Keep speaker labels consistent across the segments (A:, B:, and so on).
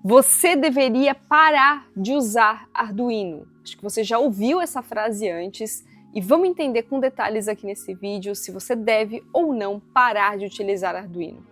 A: Você deveria parar de usar Arduino. Acho que você já ouviu essa frase antes e vamos entender com detalhes aqui nesse vídeo se você deve ou não parar de utilizar Arduino.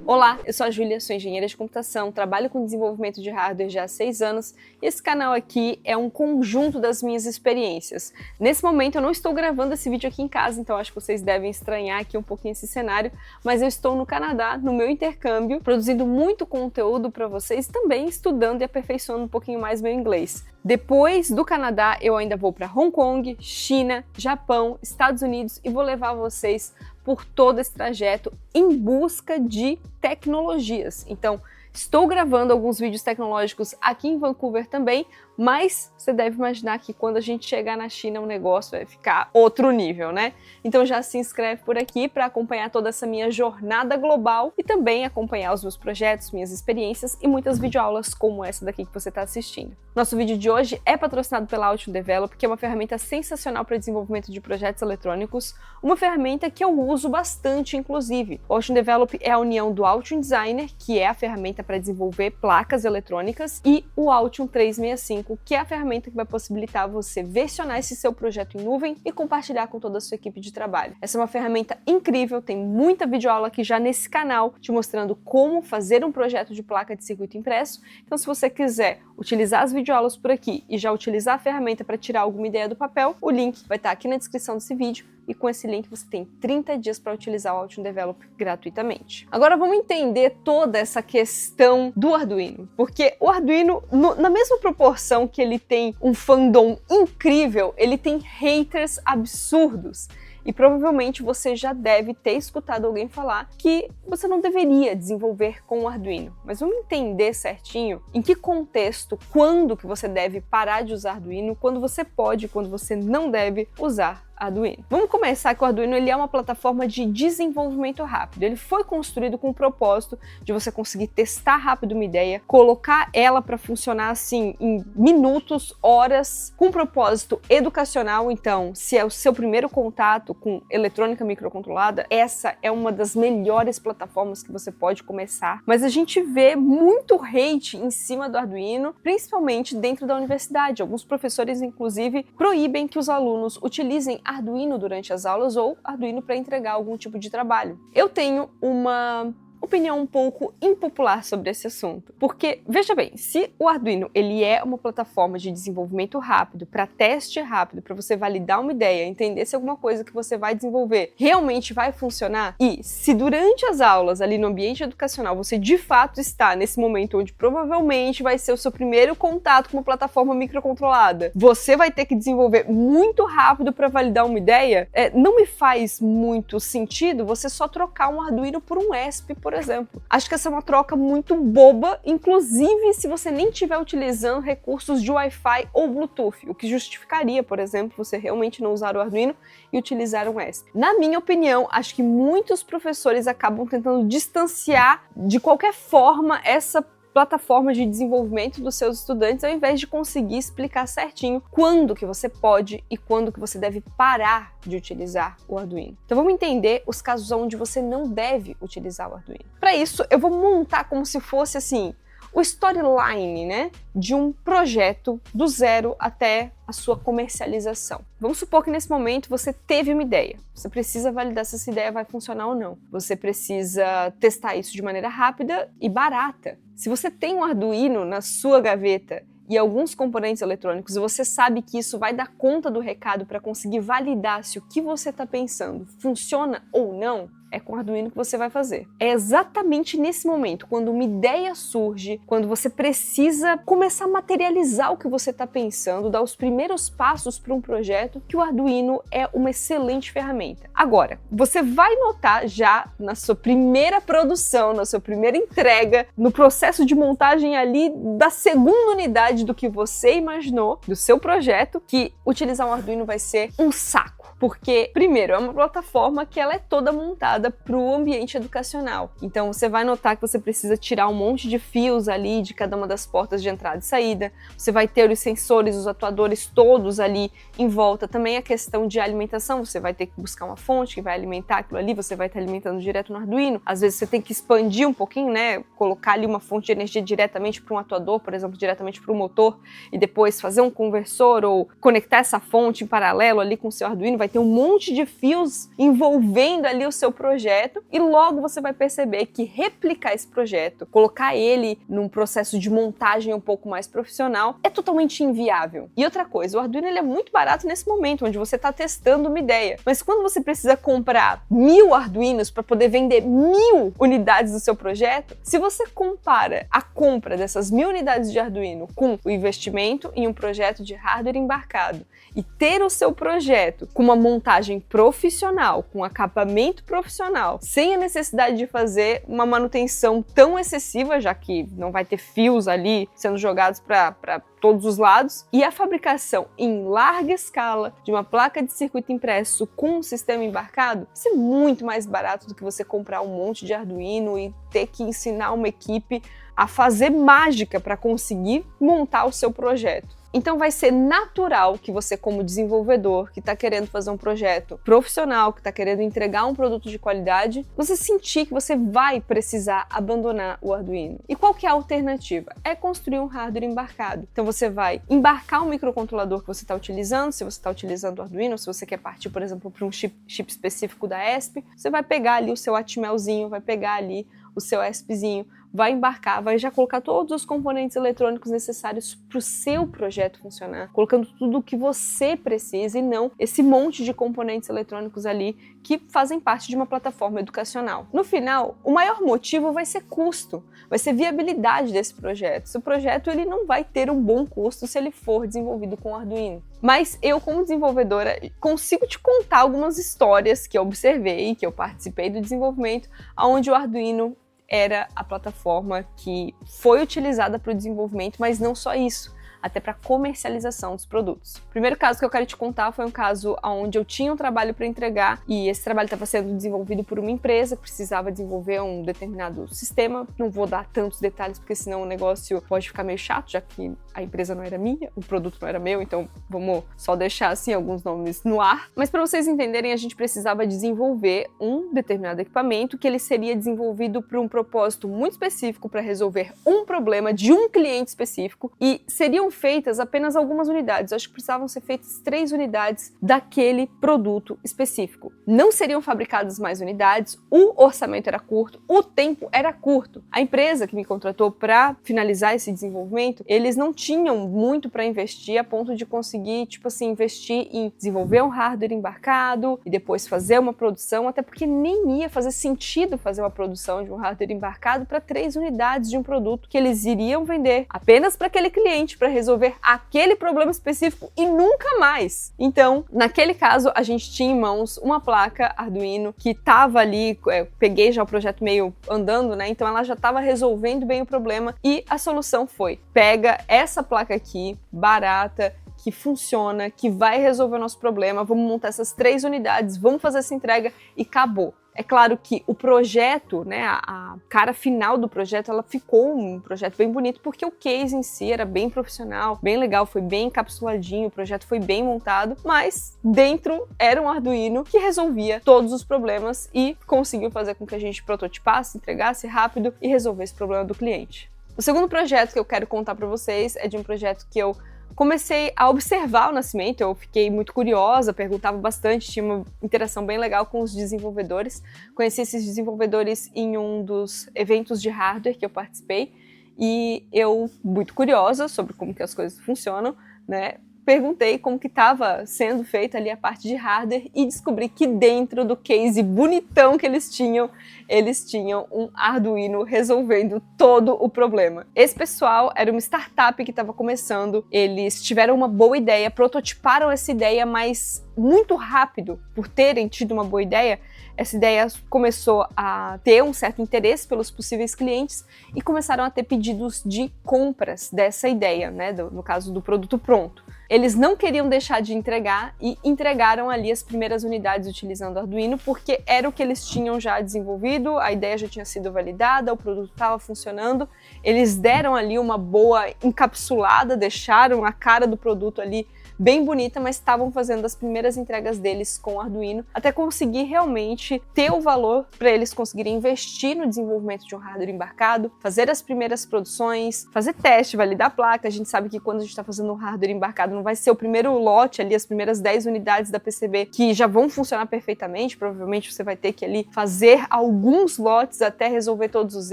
A: Olá, eu sou a Júlia, sou engenheira de computação, trabalho com desenvolvimento de hardware já há 6 anos e esse canal aqui é um conjunto das minhas experiências. Nesse momento eu não estou gravando esse vídeo aqui em casa, então acho que vocês devem estranhar aqui um pouquinho esse cenário, mas eu estou no Canadá, no meu intercâmbio, produzindo muito conteúdo para vocês, também estudando e aperfeiçoando um pouquinho mais meu inglês. Depois do Canadá, eu ainda vou para Hong Kong, China, Japão, Estados Unidos e vou levar vocês por todo esse trajeto em busca de tecnologias. Então, estou gravando alguns vídeos tecnológicos aqui em Vancouver também, mas você deve imaginar que quando a gente chegar na China o negócio vai ficar outro nível, né? Então já se inscreve por aqui para acompanhar toda essa minha jornada global e também acompanhar os meus projetos, minhas experiências e muitas videoaulas como essa daqui que você está assistindo. Nosso vídeo de hoje é patrocinado pela Altium Develop, que é uma ferramenta sensacional para desenvolvimento de projetos eletrônicos, uma ferramenta que eu uso bastante, inclusive. O Altium Develop é a união do Altium Designer, que é a ferramenta para desenvolver placas eletrônicas, e o Altium 365, que é a ferramenta que vai possibilitar você versionar esse seu projeto em nuvem e compartilhar com toda a sua equipe de trabalho. Essa é uma ferramenta incrível, tem muita videoaula aqui já nesse canal, te mostrando como fazer um projeto de placa de circuito impresso. Então, se você quiser utilizar as videoaulas por aqui e já utilizar a ferramenta para tirar alguma ideia do papel, o link vai estar aqui na descrição desse vídeo. E com esse link você tem 30 dias para utilizar o Altium Develop gratuitamente. Agora vamos entender toda essa questão do Arduino, porque o Arduino, na mesma proporção que ele tem um fandom incrível, ele tem haters absurdos. E provavelmente você já deve ter escutado alguém falar que você não deveria desenvolver com o Arduino. Mas vamos entender certinho em que contexto, quando que você deve parar de usar Arduino, quando você pode, quando você não deve usar Arduino. Vamos começar que o Arduino ele é uma plataforma de desenvolvimento rápido. Ele foi construído com o propósito de você conseguir testar rápido uma ideia, colocar ela para funcionar assim em minutos, horas, com propósito educacional. Então, se é o seu primeiro contato com eletrônica microcontrolada, essa é uma das melhores plataformas que você pode começar. Mas a gente vê muito hate em cima do Arduino, principalmente dentro da universidade. Alguns professores, inclusive, proíbem que os alunos utilizem Arduino durante as aulas ou Arduino para entregar algum tipo de trabalho. Eu tenho uma opinião um pouco impopular sobre esse assunto, porque, veja bem, se o Arduino ele é uma plataforma de desenvolvimento rápido, para teste rápido, para você validar uma ideia, entender se alguma coisa que você vai desenvolver realmente vai funcionar, e se durante as aulas, ali no ambiente educacional, você de fato está nesse momento onde provavelmente vai ser o seu primeiro contato com uma plataforma microcontrolada, você vai ter que desenvolver muito rápido para validar uma ideia, não me faz muito sentido você só trocar um Arduino por um ESP, por exemplo. Acho que essa é uma troca muito boba, inclusive se você nem estiver utilizando recursos de Wi-Fi ou Bluetooth, o que justificaria, por exemplo, você realmente não usar o Arduino e utilizar um ESP. Na minha opinião, acho que muitos professores acabam tentando distanciar de qualquer forma essa plataforma de desenvolvimento dos seus estudantes, ao invés de conseguir explicar certinho quando que você pode e quando que você deve parar de utilizar o Arduino. Então vamos entender os casos onde você não deve utilizar o Arduino. Para isso, eu vou montar como se fosse assim, o storyline, né, de um projeto do zero até a sua comercialização. Vamos supor que nesse momento você teve uma ideia. Você precisa validar se essa ideia vai funcionar ou não. Você precisa testar isso de maneira rápida e barata. Se você tem um Arduino na sua gaveta e alguns componentes eletrônicos e você sabe que isso vai dar conta do recado para conseguir validar se o que você está pensando funciona ou não, é com o Arduino que você vai fazer. É exatamente nesse momento, quando uma ideia surge, quando você precisa começar a materializar o que você está pensando, dar os primeiros passos para um projeto, que o Arduino é uma excelente ferramenta. Agora, você vai notar já na sua primeira produção, na sua primeira entrega, no processo de montagem ali da segunda unidade do que você imaginou, do seu projeto, que utilizar um Arduino vai ser um saco. Porque, primeiro, é uma plataforma que ela é toda montada adaptada para o ambiente educacional. Então você vai notar que você precisa tirar um monte de fios ali de cada uma das portas de entrada e saída, você vai ter os sensores, os atuadores todos ali em volta. Também a questão de alimentação, você vai ter que buscar uma fonte que vai alimentar aquilo ali, você vai estar alimentando direto no Arduino. Às vezes você tem que expandir um pouquinho, né, colocar ali uma fonte de energia diretamente para um atuador, por exemplo, diretamente para o motor, e depois fazer um conversor ou conectar essa fonte em paralelo ali com o seu Arduino. Vai ter um monte de fios envolvendo ali o seu projeto e logo você vai perceber que replicar esse projeto, colocar ele num processo de montagem um pouco mais profissional é totalmente inviável. E outra coisa, o Arduino ele é muito barato nesse momento, onde você está testando uma ideia, mas quando você precisa comprar 1000 Arduinos para poder vender 1000 unidades do seu projeto, se você compara a compra dessas 1000 unidades de Arduino com o investimento em um projeto de hardware embarcado e ter o seu projeto com uma montagem profissional, com acabamento profissional, sem a necessidade de fazer uma manutenção tão excessiva, já que não vai ter fios ali sendo jogados para todos os lados, e a fabricação em larga escala de uma placa de circuito impresso com um sistema embarcado, vai ser muito mais barato do que você comprar um monte de Arduino e ter que ensinar uma equipe a fazer mágica para conseguir montar o seu projeto. Então vai ser natural que você, como desenvolvedor que está querendo fazer um projeto profissional, que está querendo entregar um produto de qualidade, você sentir que você vai precisar abandonar o Arduino. E qual que é a alternativa? É construir um hardware embarcado. Então você vai embarcar o microcontrolador que você está utilizando, se você está utilizando o Arduino, se você quer partir, por exemplo, para um chip específico da ESP, você vai pegar ali o seu Atmelzinho, vai pegar ali o seu ESPzinho, vai embarcar, vai já colocar todos os componentes eletrônicos necessários para o seu projeto funcionar, colocando tudo o que você precisa e não esse monte de componentes eletrônicos ali que fazem parte de uma plataforma educacional. No final, o maior motivo vai ser custo, vai ser viabilidade desse projeto. Esse projeto ele não vai ter um bom custo se ele for desenvolvido com Arduino. Mas eu, como desenvolvedora, consigo te contar algumas histórias que eu observei, que eu participei do desenvolvimento, onde o Arduino era a plataforma que foi utilizada para o desenvolvimento, mas não só isso, até para comercialização dos produtos. O primeiro caso que eu quero te contar foi um caso onde eu tinha um trabalho para entregar e esse trabalho estava sendo desenvolvido por uma empresa, precisava desenvolver um determinado sistema. Não vou dar tantos detalhes porque senão o negócio pode ficar meio chato, já que a empresa não era minha, o produto não era meu, então vamos só deixar assim alguns nomes no ar. Mas para vocês entenderem, a gente precisava desenvolver um determinado equipamento que ele seria desenvolvido para um propósito muito específico para resolver um problema de um cliente específico e seriam feitas apenas algumas unidades. Eu acho que precisavam ser feitas 3 unidades daquele produto específico. Não seriam fabricadas mais unidades, o orçamento era curto, o tempo era curto. A empresa que me contratou para finalizar esse desenvolvimento, eles não tinham muito para investir a ponto de conseguir, tipo assim, investir em desenvolver um hardware embarcado e depois fazer uma produção, até porque nem ia fazer sentido fazer uma produção de um hardware embarcado para 3 unidades de um produto que eles iriam vender apenas para aquele cliente, para resolver aquele problema específico e nunca mais. Então, naquele caso, a gente tinha em mãos uma placa Arduino que estava ali, peguei já o projeto meio andando, né? Então ela já estava resolvendo bem o problema e a solução foi: pega essa placa aqui, barata, que funciona, que vai resolver o nosso problema, vamos montar essas 3 unidades, vamos fazer essa entrega e acabou. É claro que o projeto, né, a cara final do projeto, ela ficou um projeto bem bonito, porque o case em si era bem profissional, bem legal, foi bem encapsuladinho, o projeto foi bem montado, mas dentro era um Arduino que resolvia todos os problemas e conseguiu fazer com que a gente prototipasse, entregasse rápido e resolvesse o problema do cliente. O segundo projeto que eu quero contar para vocês é de um projeto que eu comecei a observar o nascimento, eu fiquei muito curiosa, perguntava bastante, tinha uma interação bem legal com os desenvolvedores. Conheci esses desenvolvedores em um dos eventos de hardware que eu participei e eu, muito curiosa sobre como que as coisas funcionam, né, perguntei como que estava sendo feita ali a parte de hardware e descobri que dentro do case bonitão que eles tinham um Arduino resolvendo todo o problema. Esse pessoal era uma startup que estava começando, eles tiveram uma boa ideia, prototiparam essa ideia, mas muito rápido, por terem tido uma boa ideia, essa ideia começou a ter um certo interesse pelos possíveis clientes e começaram a ter pedidos de compras dessa ideia, né, no caso do produto pronto. Eles não queriam deixar de entregar e entregaram ali as primeiras unidades utilizando o Arduino, porque era o que eles tinham já desenvolvido, a ideia já tinha sido validada, o produto estava funcionando, eles deram ali uma boa encapsulada, deixaram a cara do produto ali bem bonita, mas estavam fazendo as primeiras entregas deles com o Arduino, até conseguir realmente ter o valor para eles conseguirem investir no desenvolvimento de um hardware embarcado, fazer as primeiras produções, fazer teste, validar a placa. A gente sabe que quando a gente está fazendo um hardware embarcado, não vai ser o primeiro lote ali, as primeiras 10 unidades da PCB que já vão funcionar perfeitamente, provavelmente você vai ter que ali fazer alguns lotes até resolver todos os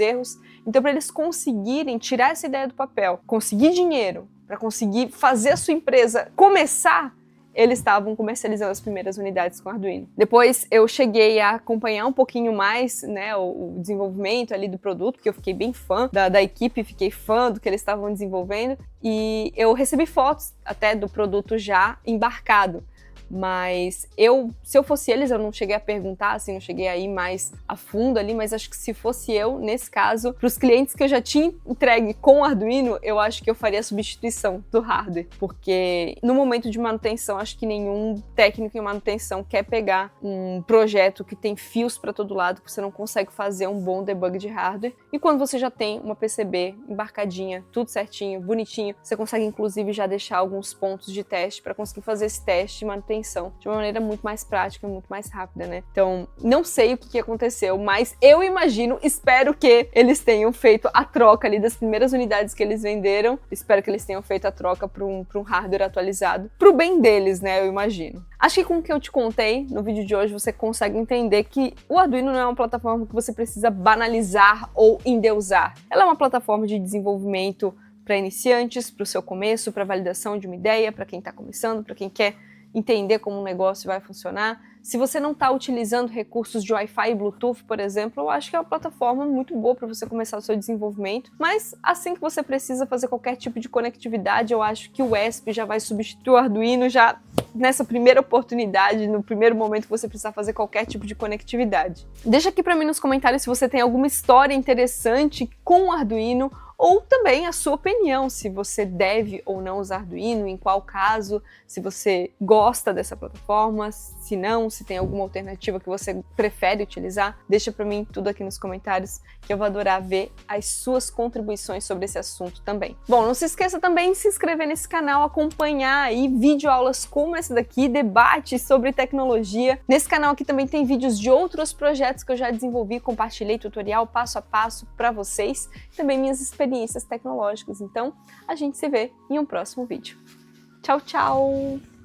A: erros. Então, para eles conseguirem tirar essa ideia do papel, conseguir dinheiro, para conseguir fazer a sua empresa começar, eles estavam comercializando as primeiras unidades com Arduino. Depois eu cheguei a acompanhar um pouquinho mais, né, o desenvolvimento ali do produto, porque eu fiquei bem fã da equipe, fiquei fã do que eles estavam desenvolvendo, e eu recebi fotos até do produto já embarcado. Mas se eu fosse eles, eu não cheguei a perguntar, assim, não cheguei a ir mais a fundo ali, mas acho que se fosse eu, nesse caso, para os clientes que eu já tinha entregue com o Arduino, eu acho que eu faria a substituição do hardware, porque no momento de manutenção, acho que nenhum técnico em manutenção quer pegar um projeto que tem fios para todo lado, que você não consegue fazer um bom debug de hardware, e quando você já tem uma PCB embarcadinha, tudo certinho, bonitinho, você consegue inclusive já deixar alguns pontos de teste para conseguir fazer esse teste de manutenção de uma maneira muito mais prática, muito mais rápida, né? Então, não sei o que aconteceu, mas eu imagino, espero que eles tenham feito a troca ali das primeiras unidades que eles venderam, espero que eles tenham feito a troca para um hardware atualizado, pro bem deles, né? Eu imagino. Acho que com o que eu te contei no vídeo de hoje, você consegue entender que o Arduino não é uma plataforma que você precisa banalizar ou endeusar. Ela é uma plataforma de desenvolvimento para iniciantes, para o seu começo, para validação de uma ideia, para quem está começando, para quem quer entender como um negócio vai funcionar. Se você não está utilizando recursos de Wi-Fi e Bluetooth, por exemplo, eu acho que é uma plataforma muito boa para você começar o seu desenvolvimento, mas assim que você precisa fazer qualquer tipo de conectividade, eu acho que o ESP já vai substituir o Arduino já nessa primeira oportunidade, no primeiro momento que você precisar fazer qualquer tipo de conectividade. Deixa aqui para mim nos comentários se você tem alguma história interessante com o Arduino, ou também a sua opinião, se você deve ou não usar Arduino, em qual caso, se você gosta dessa plataforma, se não, se tem alguma alternativa que você prefere utilizar, deixa pra mim tudo aqui nos comentários, que eu vou adorar ver as suas contribuições sobre esse assunto também. Bom, não se esqueça também de se inscrever nesse canal, acompanhar aí videoaulas como essa daqui, debates sobre tecnologia. Nesse canal aqui também tem vídeos de outros projetos que eu já desenvolvi, compartilhei tutorial passo a passo para vocês, também minhas experiências tecnológicas. Então, a gente se vê em um próximo vídeo. Tchau, tchau!